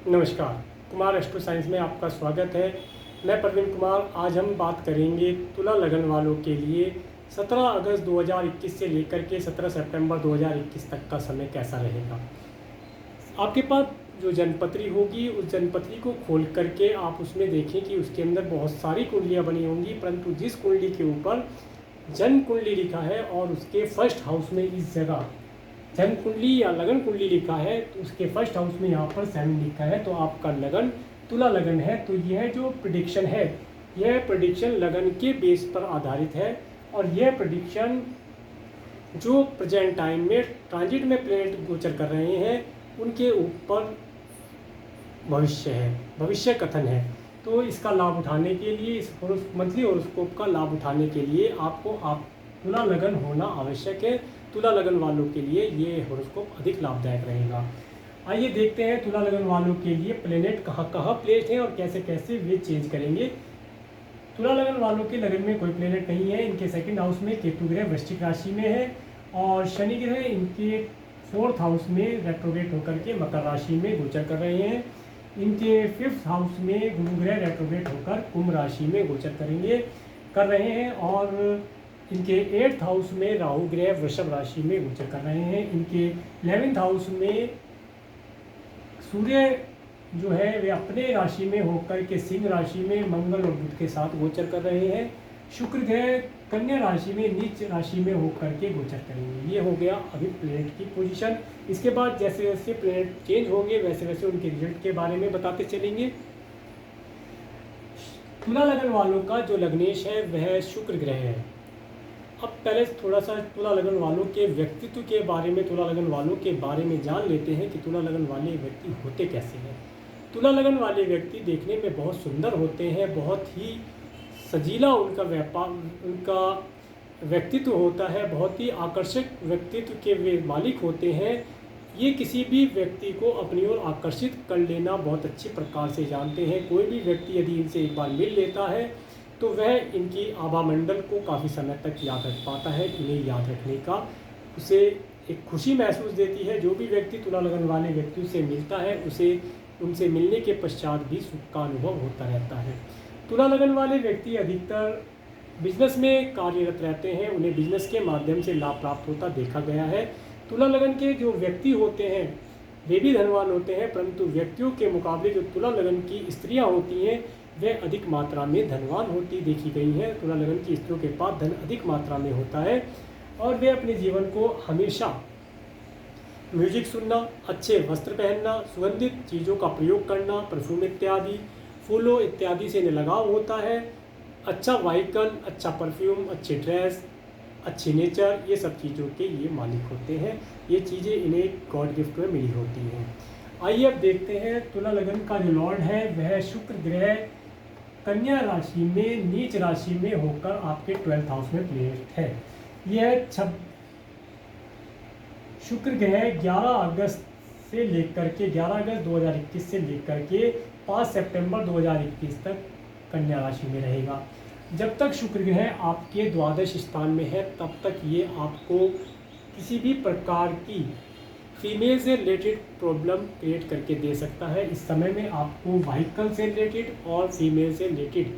नमस्कार, Kumar astro science में आपका स्वागत है। मैं प्रवीण कुमार। आज हम बात करेंगे तुला लगन वालों के लिए 17 अगस्त 2021 से लेकर के 17 सितंबर 2021 तक का समय कैसा रहेगा। आपके पास जो जन्मपत्री होगी उस जन्मपत्री को खोल करके आप उसमें देखें कि उसके अंदर बहुत सारी कुंडलियाँ बनी होंगी, परंतु जिस कुंडली के ऊपर जन्म कुंडली लिखा है और उसके फर्स्ट हाउस में इस जगह जन्म कुंडली या लगन कुंडली लिखा है तो उसके फर्स्ट हाउस में यहाँ पर 7 लिखा है, तो आपका लगन तुला लगन है। तो यह जो प्रेडिक्शन है, यह प्रेडिक्शन लगन के बेस पर आधारित है और यह प्रेडिक्शन जो प्रेजेंट टाइम में ट्रांजिट में प्लेनेट गोचर कर रहे हैं उनके ऊपर भविष्य है, भविष्य कथन है। तो इसका लाभ उठाने के लिए, इस मंथली हॉरोस्कोप का लाभ उठाने के लिए आपको तुला लगन होना आवश्यक है। तुला लगन वालों के लिए ये हॉरोस्कोप अधिक लाभदायक रहेगा। आइए देखते हैं तुला लगन वालों के लिए प्लेनेट कहाँ कहाँ प्लेस्ड हैं और कैसे कैसे वे चेंज करेंगे। तुला लगन वालों के लगन में कोई प्लेनेट नहीं है। इनके सेकंड हाउस में केतु ग्रह वृश्चिक राशि में है और शनि ग्रह इनके फोर्थ हाउस में रेट्रोग्रेड होकर के मकर राशि में गोचर कर रहे हैं। इनके फिफ्थ हाउस में गुरु ग्रह रेट्रोग्रेड होकर कुंभ राशि में गोचर कर रहे हैं और इनके 8th हाउस में राहु ग्रह वृषभ राशि में गोचर कर रहे हैं। इनके 11th हाउस में सूर्य जो है वे अपने राशि में होकर के सिंह राशि में मंगल और बुध के साथ गोचर कर रहे हैं। शुक्र ग्रह कन्या राशि में नीच राशि में होकर के गोचर करेंगे। ये हो गया अभी प्लेनेट की पोजीशन। इसके बाद जैसे जैसे प्लेनेट चेंज होंगे वैसे वैसे उनके रिजल्ट के बारे में बताते चलेंगे। तुला लगन वालों का जो लग्नेश है वह शुक्र ग्रह है। अब पहले थोड़ा सा तुला लगन वालों के व्यक्तित्व के बारे में, तुला लगन वालों के बारे में जान लेते हैं कि तुला लगन वाले व्यक्ति होते कैसे हैं। तुला लगन वाले व्यक्ति देखने में बहुत सुंदर होते हैं, बहुत ही सजीला उनका व्यक्तित्व होता है, बहुत ही आकर्षक व्यक्तित्व के वे मालिक होते हैं। ये किसी भी व्यक्ति को अपनी ओर आकर्षित कर लेना बहुत अच्छी प्रकार से जानते हैं। कोई भी व्यक्ति यदि इनसे एक बार मिल लेता है तो वह इनकी आभा मंडल को काफ़ी समय तक याद रख पाता है। इन्हें याद रखने का उसे एक खुशी महसूस देती है। जो भी व्यक्ति तुला लगन वाले व्यक्तियों से मिलता है उसे उनसे मिलने के पश्चात भी सुख का अनुभव होता रहता है। तुला लगन वाले व्यक्ति अधिकतर बिजनेस में कार्यरत रहते हैं, उन्हें बिजनेस के माध्यम से लाभ प्राप्त होता देखा गया है। तुला लगन के जो व्यक्ति होते हैं वे भी धनवान होते हैं, परंतु व्यक्तियों के मुकाबले जो तुला लगन की स्त्रियां होती हैं वे अधिक मात्रा में धनवान होती देखी गई हैं। तुला लगन की स्त्रियों के पास धन अधिक मात्रा में होता है और वे अपने जीवन को हमेशा म्यूजिक सुनना, अच्छे वस्त्र पहनना, सुगंधित चीज़ों का प्रयोग करना, परफ्यूम इत्यादि, फूलों इत्यादि से इन्हें लगाव होता है। अच्छा व्हीकल, अच्छा परफ्यूम, अच्छी ड्रेस, अच्छी नेचर, ये सब चीज़ों के ये मालिक होते हैं। ये चीज़ें इन्हें गॉड गिफ्ट में मिली होती हैं। आइए अब देखते हैं तुला लगन का जो लॉर्ड है वह शुक्र ग्रह कन्या राशि में नीच राशि में होकर आपके 12th हाउस में प्लेस्ड है। यह शुक्र ग्रह 11 अगस्त 2021 से लेकर के 5 सितंबर 2021 तक कन्या राशि में रहेगा। जब तक शुक्र ग्रह आपके द्वादश स्थान में है तब तक ये आपको किसी भी प्रकार की फीमेल से रिलेटेड प्रॉब्लम क्रिएट करके दे सकता है। इस समय में आपको व्हीकल से रिलेटेड और फीमेल से रिलेटेड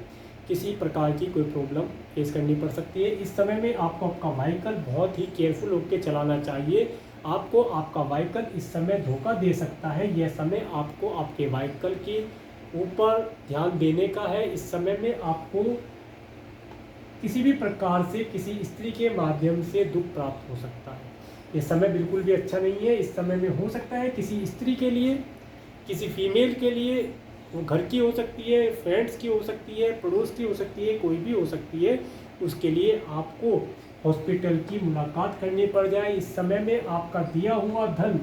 किसी प्रकार की कोई प्रॉब्लम फेस करनी पड़ सकती है। इस समय में आपको आपका व्हीकल बहुत ही केयरफुल होकर चलाना चाहिए। आपको आपका व्हीकल इस समय धोखा दे सकता है। यह समय आपको आपके व्हीकल के ऊपर ध्यान देने का है। इस समय में आपको किसी भी प्रकार से किसी स्त्री के माध्यम से दुख प्राप्त हो सकता है। ये समय बिल्कुल भी अच्छा नहीं है। इस समय में हो सकता है किसी स्त्री के लिए, किसी फीमेल के लिए, वो घर की हो सकती है, फ्रेंड्स की हो सकती है, पड़ोस की हो सकती है, कोई भी हो सकती है, उसके लिए आपको हॉस्पिटल की मुलाकात करनी पड़ जाए। इस समय में आपका दिया हुआ धन,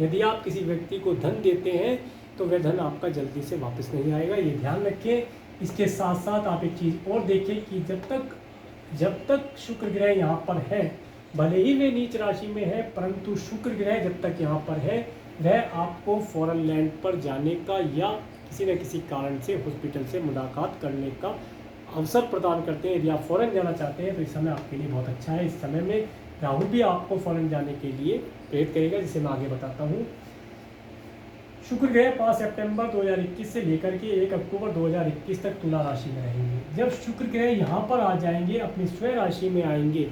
यदि आप किसी व्यक्ति को धन देते हैं तो वह धन आपका जल्दी से वापस नहीं आएगा, ये ध्यान रखें। इसके साथ साथ आप एक चीज़ और देखें कि जब तक शुक्र ग्रह यहाँ पर है, भले ही वे नीच राशि में है, परंतु शुक्र ग्रह जब तक यहाँ पर है वह आपको फॉरेन लैंड पर जाने का या किसी न किसी कारण से हॉस्पिटल से मुलाकात करने का अवसर प्रदान करते हैं। यदि आप फॉरेन जाना चाहते हैं तो इस समय आपके लिए बहुत अच्छा है। इस समय में राहु भी आपको फॉरेन जाने के लिए प्रेरित करेगा, जिसे मैं आगे बताता हूँ। शुक्र ग्रह 5 सितंबर 2021 से लेकर के 1 अक्टूबर 2021 तक तुला राशि में रहेंगे। जब शुक्र ग्रह यहाँ पर आ जाएंगे, अपनी स्वयं राशि में आएंगे,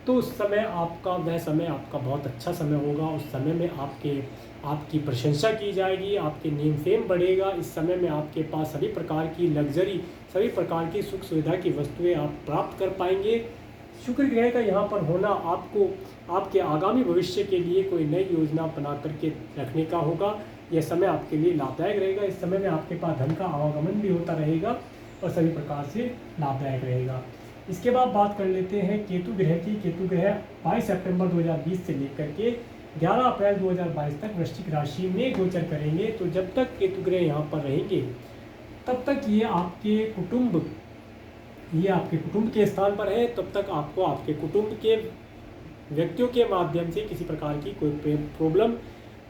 तो उस समय वह समय आपका बहुत अच्छा समय होगा। उस समय में आपकी प्रशंसा की जाएगी, आपके नेम फेम बढ़ेगा। इस समय में आपके पास सभी प्रकार की लग्जरी, सभी प्रकार की सुख सुविधा की वस्तुएं आप प्राप्त कर पाएंगे। शुक्र ग्रह का यहाँ पर होना आपको आपके आगामी भविष्य के लिए कोई नई योजना बना करके रखने का होगा। यह समय आपके लिए लाभदायक रहेगा। इस समय में आपके पास धन का आवागमन भी होता रहेगा और सभी प्रकार से लाभदायक रहेगा। इसके बाद बात कर लेते हैं केतु ग्रह की। केतु ग्रह 22 सितंबर 2020 से लेकर के 11 अप्रैल 2022 तक वृश्चिक राशि में गोचर करेंगे। तो जब तक केतु ग्रह यहाँ पर रहेंगे, तब तक ये आपके कुटुंब के स्थान पर है। तब तक आपको आपके कुटुंब के व्यक्तियों के माध्यम से किसी प्रकार की कोई प्रॉब्लम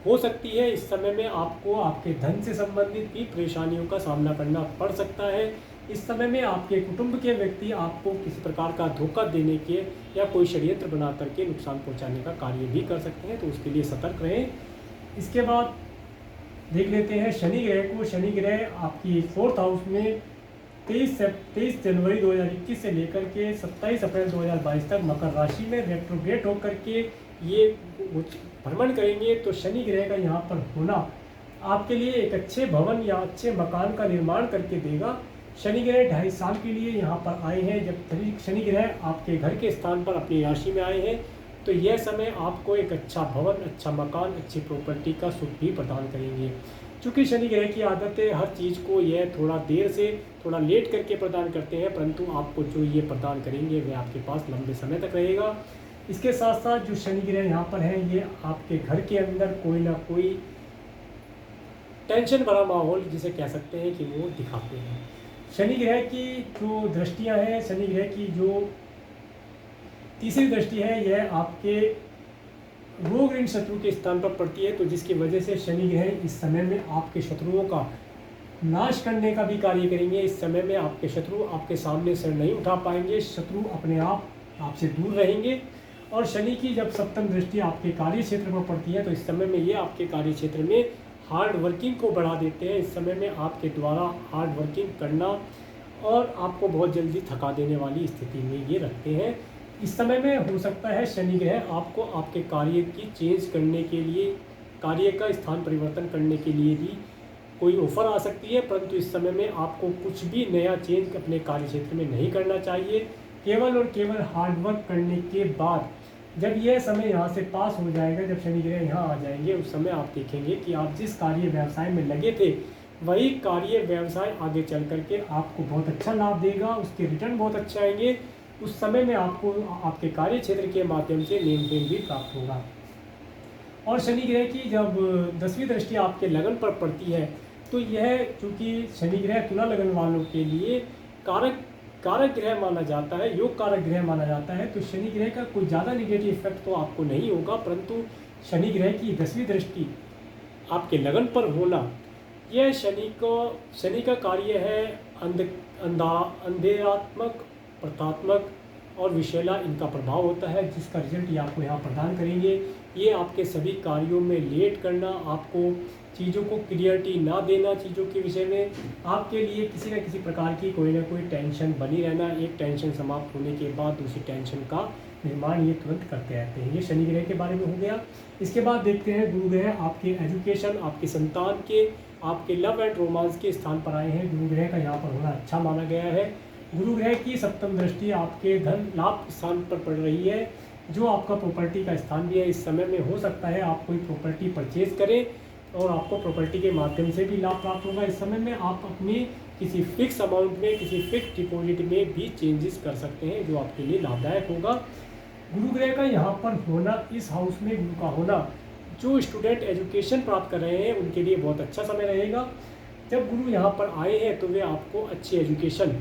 हो सकती है। इस समय में आपको आपके धन से संबंधित भी परेशानियों का सामना करना पड़ सकता है। इस समय में आपके कुटुंब के व्यक्ति आपको किसी प्रकार का धोखा देने के या कोई षड्यंत्र बना करके नुकसान पहुंचाने का कार्य भी कर सकते हैं, तो उसके लिए सतर्क रहें। इसके बाद देख लेते हैं शनि ग्रह को। शनि ग्रह आपकी 4th हाउस में 23 जनवरी 2021 से लेकर के 27 अप्रैल 2022 तक मकर राशि में रेट्रोग्रेड होकर के ये भ्रमण करेंगे। तो शनि ग्रह का यहाँ पर होना आपके लिए एक अच्छे भवन या अच्छे मकान का निर्माण करके देगा। शनि ग्रह 2.5 साल के लिए यहाँ पर आए हैं। जब शनि ग्रह आपके घर के स्थान पर अपनी राशि में आए हैं, तो यह समय आपको एक अच्छा भवन, अच्छा मकान, अच्छी प्रॉपर्टी का सुख भी प्रदान करेंगे। चूँकि शनि ग्रह की आदत है हर चीज़ को यह थोड़ा देर से, थोड़ा लेट करके प्रदान करते हैं, परंतु आपको जो ये प्रदान करेंगे वह आपके पास लंबे समय तक रहेगा। इसके साथ साथ जो शनि ग्रह यहाँ पर है, ये आपके घर के अंदर कोई ना कोई टेंशन भरा माहौल जिसे कह सकते हैं कि वो दिखाते हैं। शनि ग्रह की जो दृष्टियाँ हैं, शनि ग्रह की जो तीसरी दृष्टि है, यह आपके रोग ऋण शत्रु के स्थान पर पड़ती है। तो जिसकी वजह से शनि ग्रह इस समय में आपके शत्रुओं का नाश करने का भी कार्य करेंगे। इस समय में आपके शत्रु आपके सामने सिर नहीं उठा पाएंगे, शत्रु अपने आप आपसे दूर रहेंगे। और शनि की जब सप्तम दृष्टि आपके कार्य क्षेत्र पर पड़ती है, तो इस समय में ये आपके कार्य क्षेत्र में हार्ड वर्किंग को बढ़ा देते हैं। इस समय में आपके द्वारा हार्ड वर्किंग करना और आपको बहुत जल्दी थका देने वाली स्थिति में ये रखते हैं। इस समय में हो सकता है शनि ग्रह आपको आपके कार्य की चेंज करने के लिए, कार्य का स्थान परिवर्तन करने के लिए भी कोई ऑफर आ सकती है, परंतु इस समय में आपको कुछ भी नया चेंज अपने कार्य क्षेत्र में नहीं करना चाहिए। केवल और केवल हार्ड वर्क करने के बाद जब यह समय यहाँ से पास हो जाएगा, जब शनि ग्रह यहाँ आ जाएंगे, उस समय आप देखेंगे कि आप जिस कार्य व्यवसाय में लगे थे वही कार्य व्यवसाय आगे चल करके आपको बहुत अच्छा लाभ देगा, उसके रिटर्न बहुत अच्छे आएंगे। उस समय में आपको आपके कार्य क्षेत्र के माध्यम से लेन देन भी प्राप्त होगा। और शनि ग्रह की जब 10वीं दृष्टि आपके लगन पर पड़ती है, तो यह चूँकि शनि ग्रह तुला लगन वालों के लिए कारक ग्रह माना जाता है, योग कारक ग्रह माना जाता है। तो शनि ग्रह का कोई ज़्यादा निगेटिव इफेक्ट तो आपको नहीं होगा, परंतु शनि ग्रह की 10वीं दृष्टि आपके लगन पर होना, यह शनि का कार्य है अंधेरात्मक, प्रतात्मक और विषैला इनका प्रभाव होता है, जिसका रिजल्ट ये आपको यहाँ प्रदान करेंगे। ये आपके सभी कार्यों में लेट करना, आपको चीज़ों को क्लियरिटी ना देना चीज़ों के विषय में, आपके लिए किसी न किसी प्रकार की कोई ना कोई टेंशन बनी रहना, एक टेंशन समाप्त होने के बाद दूसरी टेंशन का निर्माण ये तुरंत करते रहते हैं। ये शनि ग्रह के बारे में हो गया। इसके बाद देखते हैं गुरु ग्रह आपके एजुकेशन, आपके संतान के, आपके लव एंड रोमांस के स्थान पर आए हैं। गुरु ग्रह का यहाँ पर होना अच्छा माना गया है। गुरु ग्रह की सप्तम दृष्टि आपके धन लाभ स्थान पर पड़ रही है, जो आपका प्रॉपर्टी का स्थान भी है। इस समय में हो सकता है आप कोई प्रॉपर्टी परचेज करें और आपको प्रॉपर्टी के माध्यम से भी लाभ प्राप्त होगा। इस समय में आप अपनी किसी फिक्स अमाउंट में, किसी फिक्स डिपॉजिट में भी चेंजेस कर सकते हैं, जो आपके लिए लाभदायक होगा। गुरु ग्रह का यहाँ पर होना, इस हाउस में गुरु का होना, जो स्टूडेंट एजुकेशन प्राप्त कर रहे हैं उनके लिए बहुत अच्छा समय रहेगा। जब गुरु यहाँ पर आए हैं तो वे आपको अच्छी एजुकेशन,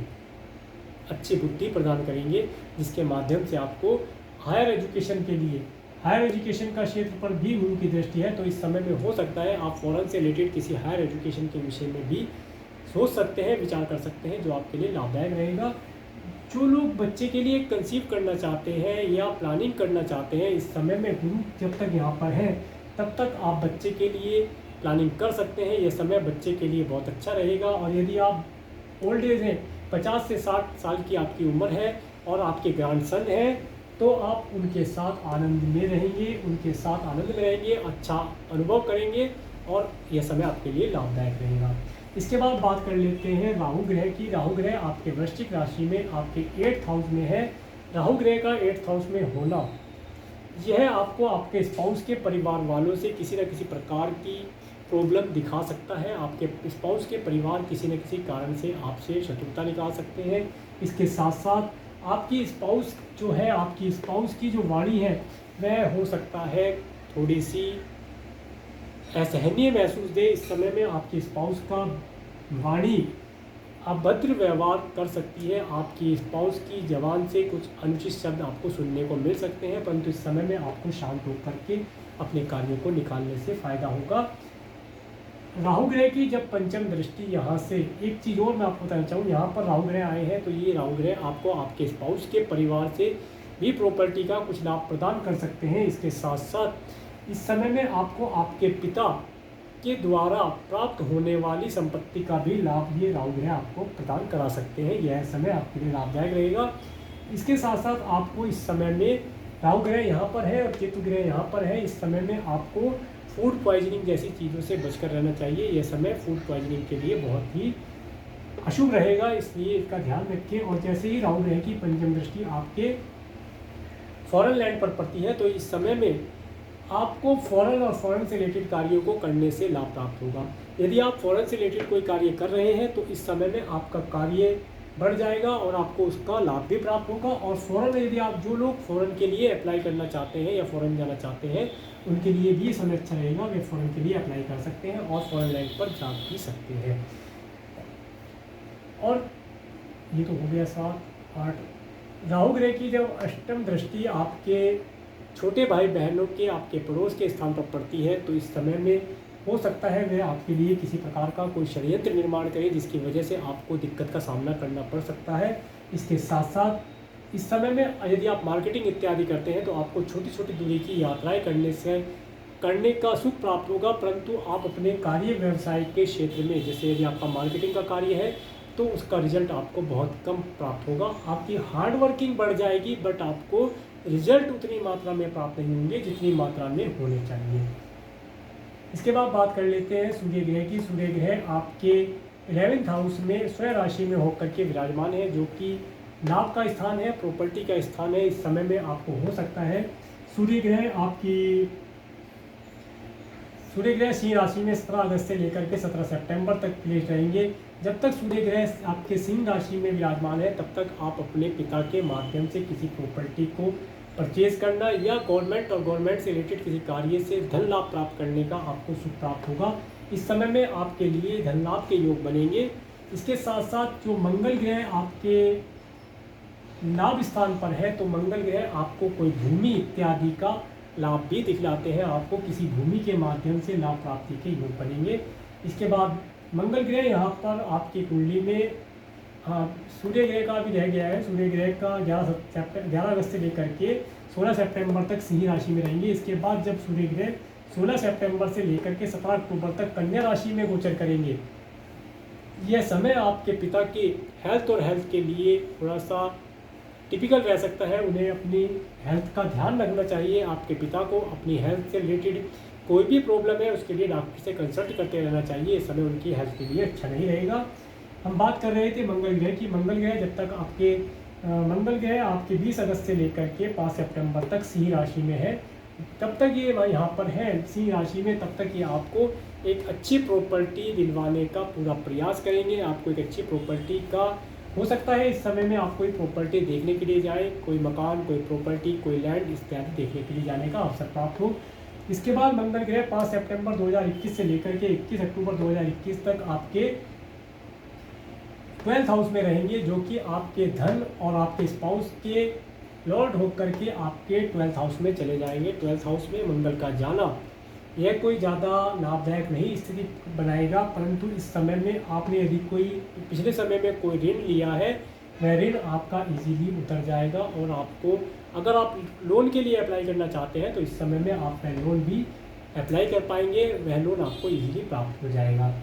अच्छी बुद्धि प्रदान करेंगे, जिसके माध्यम से आपको हायर एजुकेशन के लिए, हायर एजुकेशन का क्षेत्र पर भी गुरु की दृष्टि है। तो इस समय में हो सकता है आप फॉरेन से रिलेटेड किसी हायर एजुकेशन के विषय में भी सोच सकते हैं, विचार कर सकते हैं, जो आपके लिए लाभदायक रहेगा। जो लोग बच्चे के लिए कंसीव करना चाहते हैं या प्लानिंग करना चाहते हैं, इस समय में गुरु जब तक यहाँ पर हैं तब तक आप बच्चे के लिए प्लानिंग कर सकते हैं। यह समय बच्चे के लिए बहुत अच्छा रहेगा। और यदि आप ओल्ड एज हैं, 50 से 60 साल की आपकी उम्र है और आपके ग्रैंडसन हैं, तो आप उनके साथ आनंद में रहेंगे, अच्छा अनुभव करेंगे और यह समय आपके लिए लाभदायक रहेगा। इसके बाद बात कर लेते हैं राहु ग्रह की। राहु ग्रह आपके वृश्चिक राशि में आपके 8th हाउस में है। राहु ग्रह का 8th हाउस में होना यह आपको आपके स्पाउस के परिवार वालों से किसी न किसी प्रकार की प्रॉब्लम दिखा सकता है। आपके स्पाउस के परिवार किसी न किसी कारण से आपसे शत्रुता निकाल सकते हैं। इसके साथ साथ आपकी स्पाउस जो है, आपकी स्पाउस की जो वाणी है वह हो सकता है थोड़ी सी असहनीय महसूस दे। इस समय में आपकी स्पाउस का वाणी अभद्र व्यवहार कर सकती है। आपकी स्पाउस की जबान से कुछ अनुचित शब्द आपको सुनने को मिल सकते हैं, परंतु इस समय में आपको शांत होकर के अपने कार्यों को निकालने से फायदा होगा। राहु ग्रह की जब पंचम दृष्टि यहाँ से, एक चीज़ और मैं आपको बताना चाहूँ, यहाँ पर राहु ग्रह आए हैं तो ये राहु ग्रह आपको आपके स्पाउस के परिवार से भी प्रॉपर्टी का कुछ लाभ प्रदान कर सकते हैं। इसके साथ साथ इस समय में आपको आपके पिता के द्वारा प्राप्त होने वाली संपत्ति का भी लाभ ये राहु ग्रह आपको प्रदान करा सकते हैं। यह समय आपके लिए लाभदायक रहेगा। इसके साथ साथ आपको इस समय में राहु ग्रह यहाँ पर है और केतु ग्रह यहाँ पर है। इस समय में आपको फूड पॉइजनिंग जैसी चीज़ों से बचकर रहना चाहिए। यह समय फूड पॉइजनिंग के लिए बहुत ही अशुभ रहेगा, इसलिए इसका ध्यान रखें। और जैसे ही राहु ग्रह की पंचम दृष्टि आपके फॉरेन लैंड पर पड़ती है तो इस समय में आपको फॉरेन और फॉरेन से रिलेटेड कार्यों को करने से लाभ प्राप्त होगा। यदि आप फॉरेन से रिलेटेड कोई कार्य कर रहे हैं तो इस समय में आपका कार्य बढ़ जाएगा और आपको उसका लाभ भी प्राप्त होगा। और फॉरेन में यदि आप, जो लोग फॉरेन के लिए अप्लाई करना चाहते हैं या फॉरेन जाना चाहते हैं, उनके लिए भी समय अच्छा रहेगा। वे फॉरेन के लिए अप्लाई कर सकते हैं और फॉरेन लैंड पर जा भी सकते हैं। और ये तो हो गया 7, 8। राहु ग्रह की जब अष्टम दृष्टि आपके छोटे भाई बहनों के, आपके पड़ोस के स्थान पर पड़ती है तो इस समय में हो सकता है वे आपके लिए किसी प्रकार का कोई षड्यंत्र निर्माण करें, जिसकी वजह से आपको दिक्कत का सामना करना पड़ सकता है। इसके साथ साथ इस समय में यदि आप मार्केटिंग इत्यादि करते हैं तो आपको छोटी छोटी दूरी की यात्राएं करने का सुख प्राप्त होगा, परंतु आप अपने कार्य व्यवसाय के क्षेत्र में, जैसे यदि आपका मार्केटिंग का कार्य है तो उसका रिजल्ट आपको बहुत कम प्राप्त होगा। आपकी हार्ड वर्किंग बढ़ जाएगी, बट आपको रिजल्ट उतनी मात्रा में प्राप्त नहीं होंगे जितनी मात्रा में होने चाहिए। इसके बाद बात कर लेते हैं सूर्य ग्रह की। सूर्य ग्रह आपके 11th हाउस में स्वयं राशि में होकर के विराजमान है, जो कि लाभ का स्थान है, प्रॉपर्टी का स्थान है। इस समय में आपको हो सकता है सूर्य ग्रह सिंह राशि में 17 अगस्त से लेकर के 17 सितंबर तक प्लेस रहेंगे। जब तक सूर्य ग्रह आपके सिंह राशि में विराजमान है तब तक आप अपने पिता के माध्यम से किसी प्रॉपर्टी को परचेज करना या गवर्नमेंट से रिलेटेड किसी कार्य से धन लाभ प्राप्त करने का आपको सुख प्राप्त होगा। इस समय में आपके लिए धन लाभ के योग बनेंगे। इसके साथ साथ जो मंगल ग्रह आपके लाभ स्थान पर है, तो मंगल ग्रह आपको कोई भूमि इत्यादि का लाभ भी दिखलाते हैं। आपको किसी भूमि के माध्यम से लाभ प्राप्ति के योग बनेंगे। इसके बाद मंगल ग्रह यहाँ पर आपकी कुंडली में, सूर्य ग्रह का भी रह गया है। सूर्य ग्रह का 11 अगस्त से लेकर के 16 सितंबर तक सिंह राशि में रहेंगे। इसके बाद जब सूर्य ग्रह 16 सितंबर से लेकर के 17 अक्टूबर तक कन्या राशि में गोचर करेंगे, यह समय आपके पिता की हेल्थ के लिए थोड़ा सा टिपिकल रह सकता है। उन्हें अपनी हेल्थ का ध्यान रखना चाहिए। आपके पिता को अपनी हेल्थ से रिलेटेड कोई भी प्रॉब्लम है उसके लिए डॉक्टर से कंसल्ट करते रहना चाहिए। इस समय उनकी हेल्थ के लिए अच्छा नहीं रहेगा। हम बात कर रहे थे मंगल ग्रह की। मंगल ग्रह जब तक मंगल ग्रह आपके 20 अगस्त से लेकर के 5 सितंबर तक सिंह राशि में है, तब तक ये यहाँ पर है सिंह राशि में, तब तक ये आपको एक अच्छी प्रॉपर्टी दिलवाने का पूरा प्रयास करेंगे। आपको एक अच्छी प्रॉपर्टी का हो सकता है इस समय में आप कोई प्रॉपर्टी देखने के लिए जाएँ, कोई मकान, कोई प्रॉपर्टी, कोई लैंड इत्यादि देखने के लिए जाने का अवसर प्राप्त हो। इसके बाद मंगल ग्रह 5 सितंबर 2021 से लेकर के 21 अक्टूबर 2021 तक आपके 12th हाउस में रहेंगे, जो कि आपके धन और आपके स्पाउस के लॉर्ड होकर के आपके 12th हाउस में चले जाएंगे। 12th हाउस में मंगल का जाना यह कोई ज़्यादा लाभदायक नहीं स्थिति बनाएगा, परंतु इस समय में आपने यदि कोई पिछले समय में कोई ऋण लिया है, वह ऋण आपका इजीली उतर जाएगा। और आपको, अगर आप लोन के लिए अप्लाई करना चाहते हैं तो इस समय में आपका लोन भी अप्लाई कर पाएंगे, वह लोन आपको इजीली प्राप्त हो जाएगा।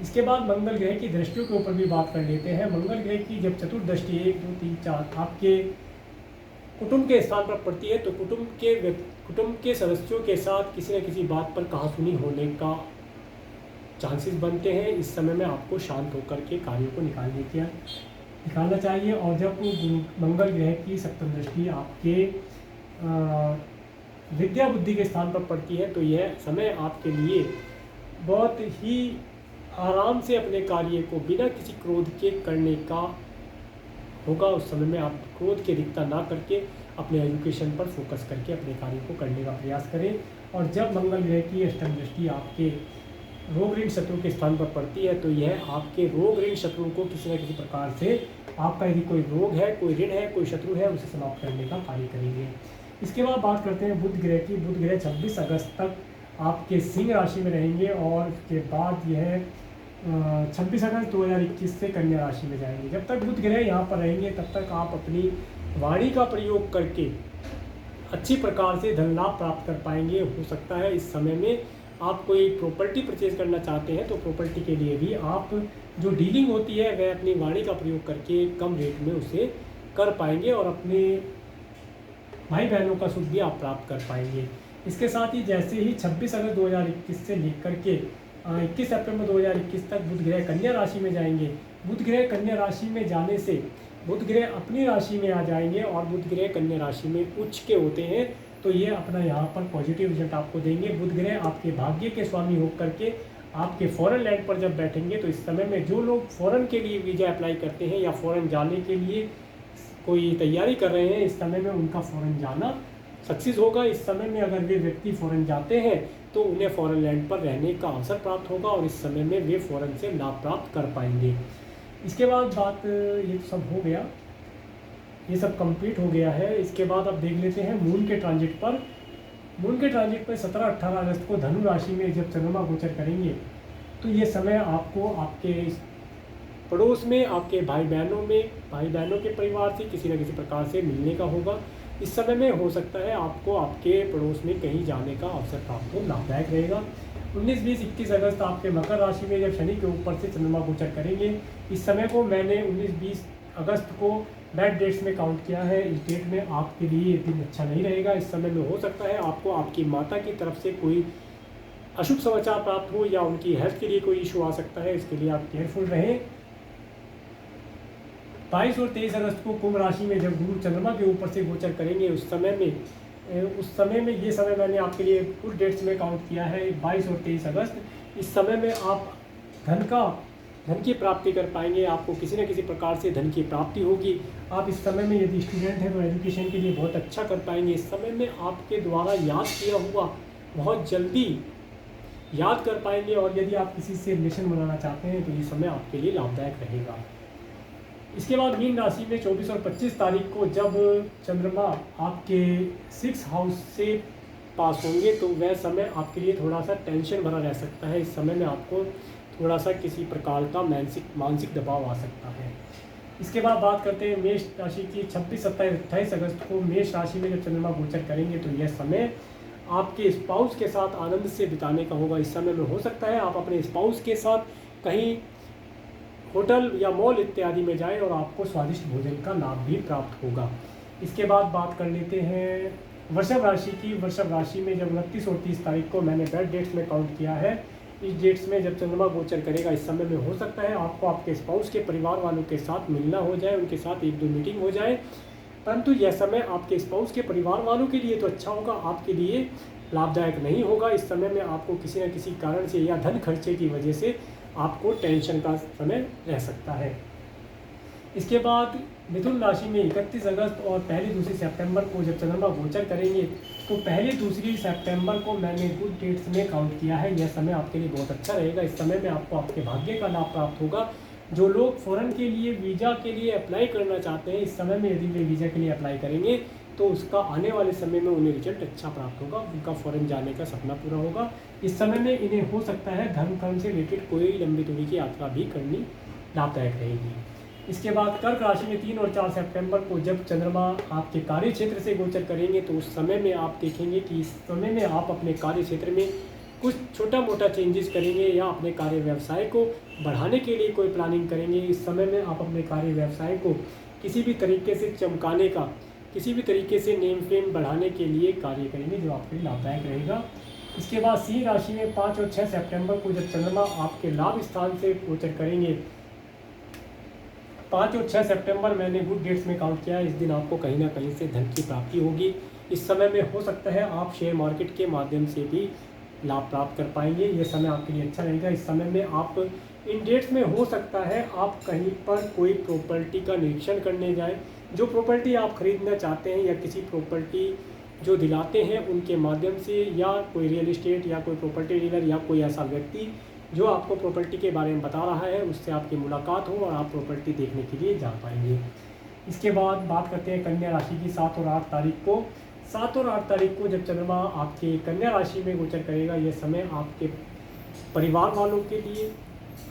इसके बाद मंगल ग्रह की दृष्टियों के ऊपर भी बात कर लेते हैं। मंगल ग्रह की जब चतुर्दृष्टि 1, 2, 3, 4 आपके कुटुंब के स्थान पर पड़ती है, तो कुटुंब के सदस्यों के साथ किसी न किसी बात पर कहासुनी होने का चांसेस बनते हैं। इस समय में आपको शांत होकर के कार्यों को निकालना चाहिए। और जब मंगल ग्रह की सप्तम दृष्टि आपके विद्या बुद्धि के स्थान पर पड़ती है, तो यह समय आपके लिए बहुत ही आराम से अपने कार्य को बिना किसी क्रोध के करने का होगा। उस समय में आप क्रोध की अधिकता ना करके अपने एजुकेशन पर फोकस करके अपने कार्य को करने का प्रयास करें। और जब मंगल ग्रह की अष्टम दृष्टि आपके रोग ऋण शत्रु के स्थान पर पड़ती है, तो यह आपके रोग ऋण शत्रु को किसी न किसी प्रकार से आपका यदि कोई रोग है, कोई ऋण है, कोई शत्रु है, उसे समाप्त करने का कार्य करेंगे। इसके बाद बात करते हैं बुध ग्रह की। बुध ग्रह 26 अगस्त तक आपके सिंह राशि में रहेंगे और उसके बाद यह 26 अगस्त 2021 से कन्या राशि में जाएंगे। जब तक बुध ग्रह यहाँ पर रहेंगे तब तक आप अपनी वाणी का प्रयोग करके अच्छी प्रकार से धन लाभ प्राप्त कर पाएंगे। हो सकता है इस समय में आप कोई प्रॉपर्टी परचेज करना चाहते हैं, तो प्रॉपर्टी के लिए भी आप जो डीलिंग होती है वह अपनी वाणी का प्रयोग करके कम रेट में उसे कर पाएंगे और अपने भाई बहनों का सुख भी आप प्राप्त कर पाएंगे। इसके साथ ही जैसे ही 26 अगस्त 2021 से लेकर के 21 सितंबर 2021 तक बुध ग्रह कन्या राशि में जाएंगे। बुध ग्रह कन्या राशि में जाने से बुध ग्रह अपनी राशि में आ जाएंगे और बुध ग्रह कन्या राशि में उच्च के होते हैं, तो ये अपना यहाँ पर पॉजिटिव रिजल्ट आपको देंगे। बुध ग्रह आपके भाग्य के स्वामी होकर के आपके फॉरेन लैंड पर जब बैठेंगे, तो इस समय में जो लोग फॉरेन के लिए वीज़ा अप्लाई करते हैं या फॉरेन जाने के लिए कोई तैयारी कर रहे हैं, इस समय में उनका फॉरेन जाना सक्सेस होगा। इस समय में अगर वे व्यक्ति फॉरेन जाते हैं तो उन्हें फॉरेन लैंड पर रहने का अवसर प्राप्त होगा और इस समय में वे फॉरेन से लाभ प्राप्त कर पाएंगे। इसके बाद बात ये सब हो गया, ये सब कंप्लीट हो गया है। इसके बाद अब देख लेते हैं मून के ट्रांजिट पर। मून के ट्रांजिट पर 17-18 अगस्त को धनु राशि में जब चंद्रमा गोचर करेंगे, तो ये समय आपको आपके पड़ोस में, आपके भाई बहनों के परिवार से किसी न किसी प्रकार से मिलने का होगा। इस समय में हो सकता है आपको आपके पड़ोस में कहीं जाने का अवसर प्राप्त हो, लाभदायक रहेगा। 19, 20, 21 अगस्त आपके मकर राशि में जब शनि के ऊपर से चंद्रमा गोचर करेंगे, इस समय को मैंने 19, 20 अगस्त को बैड डेट्स में काउंट किया है। इस डेट में आपके लिए ये दिन अच्छा नहीं रहेगा। इस समय में हो सकता है आपको आपकी माता की तरफ से कोई अशुभ समाचार प्राप्त हो या उनकी हेल्थ के लिए कोई इशू आ सकता है, इसके लिए आप केयरफुल रहें। 22 और 23 अगस्त को कुंभ राशि में जब गुरु चंद्रमा के ऊपर से गोचर करेंगे, उस समय में ये समय मैंने आपके लिए कुल डेट्स में काउंट किया है 22 और 23 अगस्त। इस समय में आप धन की प्राप्ति कर पाएंगे। आपको किसी न किसी प्रकार से धन की प्राप्ति होगी। आप इस समय में यदि स्टूडेंट हैं तो एजुकेशन के लिए बहुत अच्छा कर पाएंगे। इस समय में आपके द्वारा याद किया हुआ बहुत जल्दी याद कर पाएंगे और यदि आप किसी से रिलेशन बनाना चाहते हैं तो ये समय आपके लिए लाभदायक रहेगा। इसके बाद मीन राशि में 24 और 25 तारीख को जब चंद्रमा आपके 6 हाउस से पास होंगे, तो वह समय आपके लिए थोड़ा सा टेंशन भरा रह सकता है। इस समय में आपको थोड़ा सा किसी प्रकार का मानसिक दबाव आ सकता है। इसके बाद बात करते हैं मेष राशि की। 26, 27, 28 अगस्त को मेष राशि में जब चंद्रमा गोचर करेंगे, तो यह समय आपके स्पाउस के साथ आनंद से बिताने का होगा। इस समय में हो सकता है आप अपने स्पाउस के साथ कहीं होटल या मॉल इत्यादि में जाएं और आपको स्वादिष्ट भोजन का लाभ भी प्राप्त होगा। इसके बाद बात कर लेते हैं वृषभ राशि की। वृषभ राशि में जब 29 और 30 तारीख को मैंने बैड डेट्स में काउंट किया है। इस डेट्स में जब चंद्रमा गोचर करेगा, इस समय में हो सकता है आपको आपके स्पाउस के परिवार वालों के साथ मिलना हो जाए, उनके साथ 1-2 मीटिंग हो जाए, परंतु यह समय आपके स्पाउस के परिवार वालों के लिए तो अच्छा होगा, आपके लिए लाभदायक नहीं होगा। इस समय में आपको किसी न किसी कारण से या धन खर्चे की वजह से आपको टेंशन का समय रह सकता है। इसके बाद मिथुन राशि में 31 अगस्त और 1-2 सितंबर को जब चंद्रमा गोचर करेंगे, तो 1-2 सितंबर को मैंने गुड डेट्स में काउंट किया है। यह समय आपके लिए बहुत अच्छा रहेगा। इस समय में आपको आपके भाग्य का लाभ प्राप्त होगा। जो लोग फ़ॉरेन के लिए वीज़ा के लिए अप्लाई करना चाहते हैं, इस समय में यदि वे वीज़ा के लिए अप्लाई करेंगे तो उसका आने वाले समय में उन्हें रिजल्ट अच्छा प्राप्त होगा, उनका फ़ॉरेन जाने का सपना पूरा होगा। इस समय में इन्हें हो सकता है धर्म कर्म से रिलेटेड कोई लंबी दूरी की यात्रा भी करनी लाभदायक रहेगी। इसके बाद कर्क राशि में 3 और 4 सितंबर को जब चंद्रमा आपके कार्य क्षेत्र से गोचर करेंगे तो उस समय में आप देखेंगे कि इस समय में आप अपने कार्य क्षेत्र में कुछ छोटा मोटा चेंजेस करेंगे या अपने कार्य व्यवसाय को बढ़ाने के लिए कोई प्लानिंग करेंगे। इस समय में आप अपने कार्य व्यवसाय को किसी भी तरीके से चमकाने का, किसी भी तरीके से नेम फेम बढ़ाने के लिए कार्य करेंगे, जो आपके लिए लाभदायक रहेगा। इसके बाद सिंह राशि में 5 और 6 सितंबर को जब चंद्रमा आपके लाभ स्थान से गोचर करेंगे, 5 और 6 सितंबर मैंने गुड डेट्स में काउंट किया है। इस दिन आपको कहीं ना कहीं से धन की प्राप्ति होगी। इस समय में हो सकता है आप शेयर मार्केट के माध्यम से भी लाभ प्राप्त कर पाएंगे। यह समय आपके लिए अच्छा रहेगा। इस समय में आप इन डेट्स में हो सकता है आप कहीं पर कोई प्रॉपर्टी का निरीक्षण करने जाएं। जो प्रॉपर्टी आप खरीदना चाहते हैं या किसी प्रॉपर्टी जो दिलाते हैं उनके माध्यम से, या कोई रियल इस्टेट या कोई प्रॉपर्टी डीलर या कोई ऐसा व्यक्ति जो आपको प्रॉपर्टी के बारे में बता रहा है, उससे आपकी मुलाकात हो और आप प्रॉपर्टी देखने के लिए जा पाएंगे। इसके बाद बात करते हैं कन्या राशि की। 7 और 8 तारीख को 7 और 8 तारीख को जब चंद्रमा आपके कन्या राशि में गोचर करेगा, यह समय आपके परिवार वालों के लिए,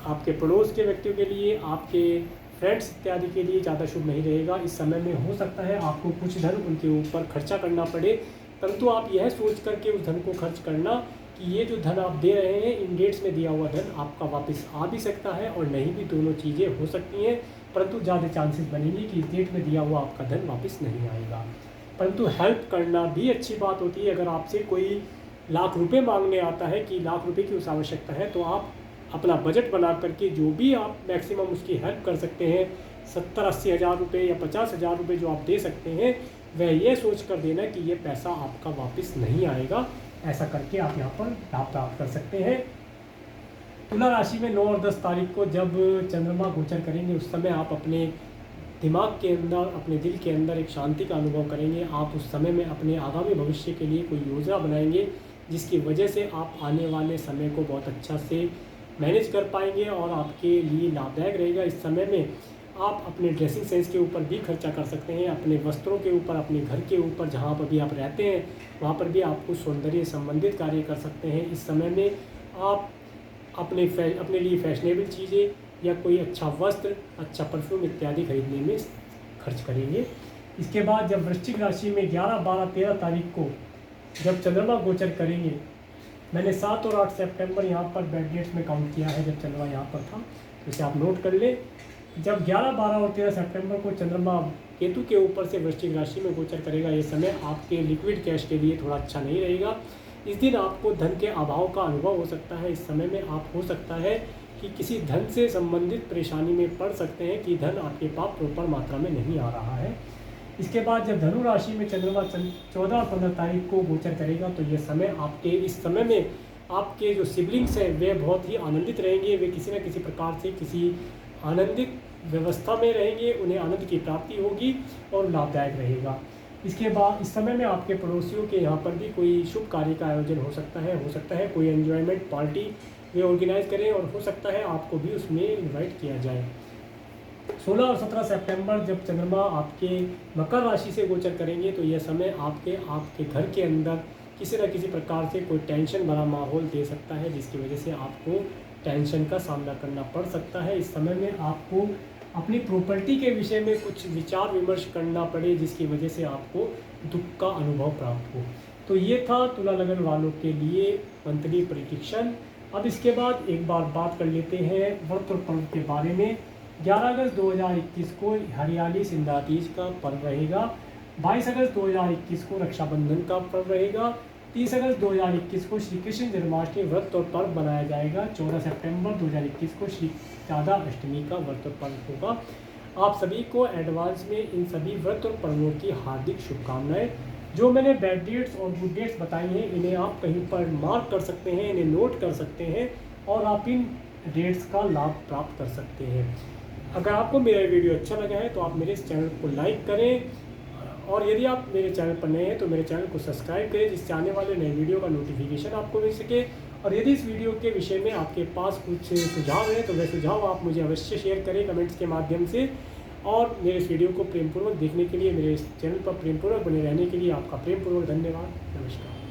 आपके पड़ोस के व्यक्तियों के लिए, आपके फ्रेंड्स इत्यादि के लिए ज़्यादा शुभ नहीं रहेगा। इस समय में हो सकता है आपको कुछ धन उनके ऊपर खर्चा करना पड़े, परंतु आप यह सोच करके उस धन को खर्च करना कि ये जो धन आप दे रहे हैं, इन डेट्स में दिया हुआ धन आपका वापस आ भी सकता है और नहीं भी, दोनों चीज़ें हो सकती हैं। परंतु ज़्यादा चांसेस बनेंगे कि इस डेट में दिया हुआ आपका धन वापस नहीं आएगा। परंतु हेल्प करना भी अच्छी बात होती है। अगर आपसे कोई लाख रुपए मांगने आता है कि लाख रुपए की उस आवश्यकता है, तो आप अपना बजट बना करके जो भी आप मैक्सिमम उसकी हेल्प कर सकते हैं, 70-80 हज़ार रुपये या 50 हज़ार रुपये जो आप दे सकते हैं, वह ये सोच कर देना कि ये पैसा आपका वापस नहीं आएगा। ऐसा करके आप यहाँ पर लाभ प्राप्त कर सकते हैं। तुला राशि में 9 और 10 तारीख को जब चंद्रमा गोचर करेंगे, उस समय आप अपने दिमाग के अंदर, अपने दिल के अंदर एक शांति का अनुभव करेंगे। आप उस समय में अपने आगामी भविष्य के लिए कोई योजना बनाएंगे, जिसकी वजह से आप आने वाले समय को बहुत अच्छा से मैनेज कर पाएंगे और आपके लिए लाभदायक रहेगा। इस समय में आप अपने ड्रेसिंग सेंस के ऊपर भी खर्चा कर सकते हैं, अपने वस्त्रों के ऊपर, अपने घर के ऊपर, जहाँ पर भी आप रहते हैं वहाँ पर भी आपको सौंदर्य संबंधित कार्य कर सकते हैं। इस समय में आप अपने लिए फैशनेबल चीज़ें या कोई अच्छा वस्त्र, अच्छा परफ्यूम इत्यादि खरीदने में खर्च करेंगे। इसके बाद जब वृश्चिक राशि में 11, 12, 13 तारीख को जब चंद्रमा गोचर करेंगे, मैंने 7 और 8 सितंबर यहाँ पर बैड डेट्स में काउंट किया है जब चंद्रमा यहाँ पर था, तो इसे आप नोट कर लें। जब 11, 12 और 13 सितंबर को चंद्रमा केतु के ऊपर से वृश्चिक राशि में गोचर करेगा, ये समय आपके लिक्विड कैश के लिए थोड़ा अच्छा नहीं रहेगा। इस दिन आपको धन के अभाव का अनुभव हो सकता है। इस समय में आप हो सकता है कि किसी धन से संबंधित परेशानी में पड़ सकते हैं कि धन आपके पास प्रॉपर मात्रा में नहीं आ रहा है। इसके बाद जब धनु राशि में चंद्रमा 14 और 15 तारीख को गोचर करेगा, तो ये समय आपके, इस समय में आपके जो सिबलिंग्स हैं वे बहुत ही आनंदित रहेंगे। वे किसी न किसी प्रकार से किसी आनंदित व्यवस्था में रहेंगे, उन्हें आनंद की प्राप्ति होगी और लाभदायक रहेगा। इसके बाद इस समय में आपके पड़ोसियों के यहाँ पर भी कोई शुभ कार्य का आयोजन हो सकता है कोई एंजॉयमेंट पार्टी वे ऑर्गेनाइज करें और हो सकता है आपको भी उसमें इन्वाइट किया जाए। 16 और 17 सितंबर जब चंद्रमा आपके मकर राशि से गोचर करेंगे, तो यह समय आपके घर के अंदर किसी न किसी प्रकार से कोई टेंशन भरा माहौल दे सकता है, जिसकी वजह से आपको टेंशन का सामना करना पड़ सकता है। इस समय में आपको अपनी प्रॉपर्टी के विषय में कुछ विचार विमर्श करना पड़े, जिसकी वजह से आपको दुख का अनुभव प्राप्त हो। तो ये था तुला लगन वालों के लिए मंथली प्रेडिक्शन। अब इसके बाद एक बार बात कर लेते हैं व्रत और पर्व के बारे में। 11 अगस्त 2021 को हरियाली सिंधा तीज का पर्व रहेगा। 22 अगस्त 2021 को रक्षाबंधन का पर्व रहेगा। 30 अगस्त 2021 को श्री कृष्ण जन्माष्टमी व्रत और पर्व मनाया जाएगा। 14 सितंबर 2021 को श्री राधा अष्टमी का व्रत और पर्व होगा। आप सभी को एडवांस में इन सभी व्रत और पर्वों की हार्दिक शुभकामनाएं। जो मैंने बैड डेट्स और गुड डेट्स बताई हैं, इन्हें आप कहीं पर मार्क कर सकते हैं, इन्हें नोट कर सकते हैं और आप इन डेट्स का लाभ प्राप्त कर सकते हैं। अगर आपको मेरा वीडियो अच्छा लगा है तो आप मेरे इस चैनल को लाइक करें, और यदि आप मेरे चैनल पर नए हैं तो मेरे चैनल को सब्सक्राइब करें, जिससे आने वाले नए वीडियो का नोटिफिकेशन आपको मिल सके। और यदि इस वीडियो के विषय में आपके पास कुछ सुझाव है तो वह सुझाव आप मुझे अवश्य शेयर करें कमेंट्स के माध्यम से। और मेरे इस वीडियो को प्रेमपूर्वक देखने के लिए, मेरे इस चैनल पर प्रेमपूर्वक बने रहने के लिए आपका प्रेमपूर्वक धन्यवाद। नमस्कार।